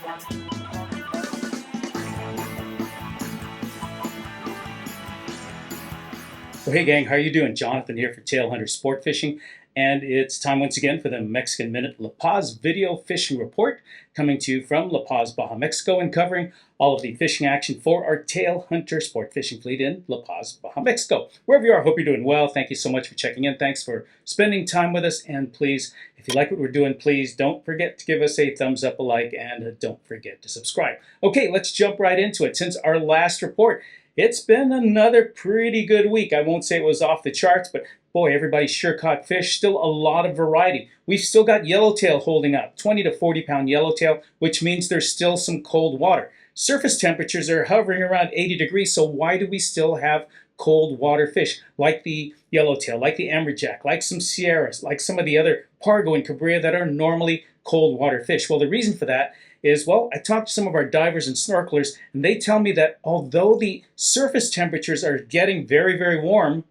So hey gang, how are you doing? Jonathan here for Tailhunter Sportfishing, and it's time once again for the Mexican Minute La Paz video fishing report, coming to you from La Paz, Baja, Mexico, and covering all of the fishing action for our Tailhunter Sportfishing fleet in La Paz, Baja, Mexico. Wherever you are, hope you're doing well. Thank you so much for checking in. Thanks for spending time with us, and please, if you like what we're doing, please don't forget to give us a thumbs up, a like, and don't forget to subscribe. Okay, let's jump right into it. Since our last report, it's been another pretty good week. I won't say it was off the charts, but boy, everybody sure caught fish. Still a lot of variety. We've still got yellowtail holding up, 20 to 40 pound yellowtail, which means there's still some cold water. Surface temperatures are hovering around 80 degrees, so why do we still have cold water fish like the yellowtail, like the amberjack, like some sierras, like some of the other pargo and cabrilla that are normally cold water fish? Well, the reason for that is, well, I talked to some of our divers and snorkelers, and they tell me that although the surface temperatures are getting very, very warm,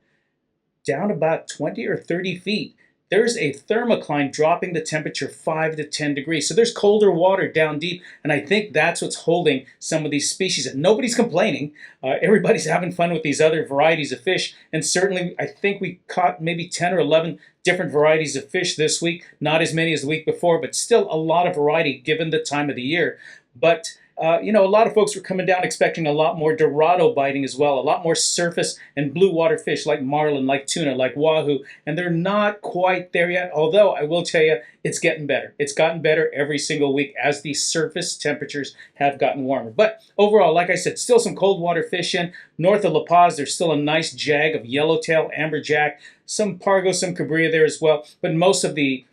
down about 20 or 30 feet, there's a thermocline dropping the temperature 5 to 10 degrees. So there's colder water down deep, and I think that's what's holding some of these species. And nobody's complaining. Everybody's having fun with these other varieties of fish. And certainly, I think we caught maybe 10 or 11 different varieties of fish this week. Not as many as the week before, but still a lot of variety given the time of the year. But a lot of folks were coming down expecting a lot more dorado biting as well, a lot more surface and blue water fish like marlin, like tuna, like wahoo, and they're not quite there yet, although I will tell you, it's getting better. It's gotten better every single week as the surface temperatures have gotten warmer. But overall, like I said, still some cold water fish in. North of La Paz, there's still a nice jag of yellowtail, amberjack, some pargo, some cabrilla there as well, but most of the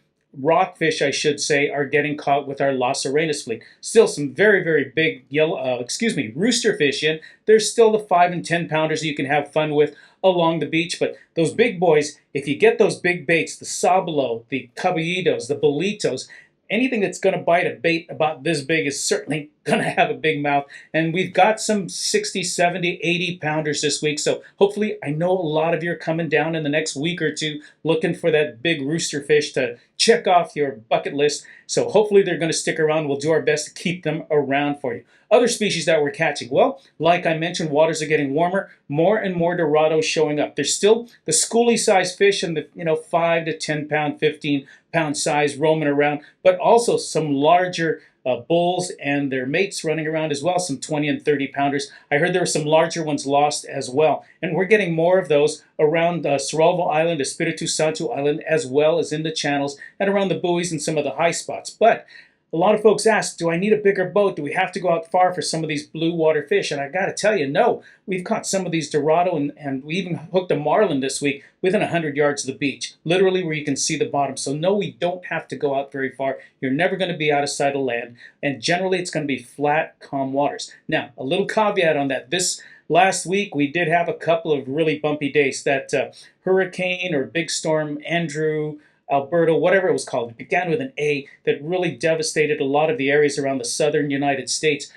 rockfish, I should say, are getting caught with our Las Arenas fleet. Still some very, very big rooster fish in. There's still the 5 and 10 pounders you can have fun with along the beach, but those big boys, if you get those big baits, the sabalo, the caballitos, the bolitos, anything that's going to bite a bait about this big is certainly going to have a big mouth. And we've got some 60, 70, 80 pounders this week. So hopefully, I know a lot of you are coming down in the next week or two looking for that big rooster fish to check off your bucket list. So hopefully they're going to stick around. We'll do our best to keep them around for you. Other species that we're catching, well, like I mentioned, waters are getting warmer. More and more dorados showing up. There's still the schoolie-sized fish in the 5 to 10 pound, 15 pound size roaming around, but also some larger bulls and their mates running around as well, some 20 and 30 pounders. I heard there were some larger ones lost as well. And we're getting more of those around Soralvo Island, Espiritu Santo Island, as well as in the channels and around the buoys and some of the high spots. But a lot of folks ask, do I need a bigger boat? Do we have to go out far for some of these blue water fish? And I got to tell you, no. We've caught some of these dorado, and we even hooked a marlin this week within 100 yards of the beach, literally where you can see the bottom. So no, we don't have to go out very far. You're never going to be out of sight of land, and generally it's going to be flat, calm waters. Now, a little caveat on that. This last week, we did have a couple of really bumpy days. That hurricane or big storm Andrew, Alberto, whatever it was called, it began with an A, that really devastated a lot of the areas around the southern United States.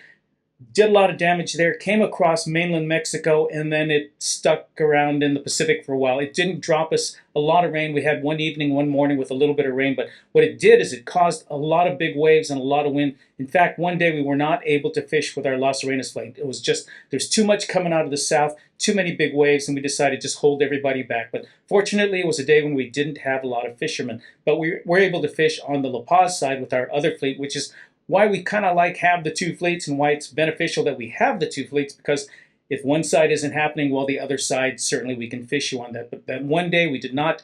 Did a lot of damage there, came across mainland Mexico, and then it stuck around in the Pacific for a while. It didn't drop us a lot of rain. We had one evening, one morning with a little bit of rain, but what it did is it caused a lot of big waves and a lot of wind. In fact, one day we were not able to fish with our Las Arenas flight. It was just, there's too much coming out of the south, too many big waves, and we decided to just hold everybody back. But fortunately, it was a day when we didn't have a lot of fishermen. But we were able to fish on the La Paz side with our other fleet, which is why we kind of have the two fleets and why it's beneficial that we have the two fleets, because if one side isn't happening, well, the other side, certainly we can fish you on that. But that one day we did not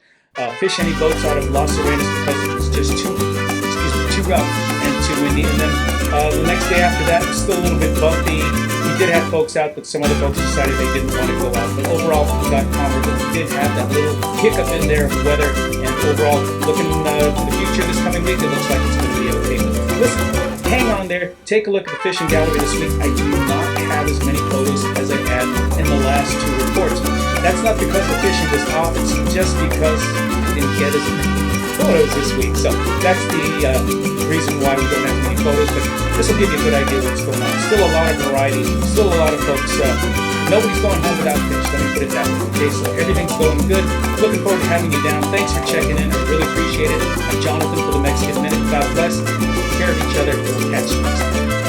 fish any boats out of Las Arenas because it was just too rough and too windy. And then the next day after that, it was still a little bit bumpy. We did have folks out, but some other folks decided they didn't want to go out. But overall, we got calmer, but we did have that little hiccup in there of weather. And overall, looking to the future this coming week, it looks like it's going to be okay. But listen, hang on there, take a look at the fishing gallery this week. I do not have as many photos as I had in the last two reports. That's not because the fishing was off, it's just because we didn't get as many photos this week. So that's the reason why we don't have many photos, but this will give you a good idea of what's going on. Still a lot of variety, still a lot of folks. Nobody's going home without fish, let me put it that way. Okay, so everything's going good. Looking forward to having you down. Thanks for checking in. I really appreciate it. I'm Jonathan for the Mexican Minute. God bless. Take care of each other. We'll catch you next time.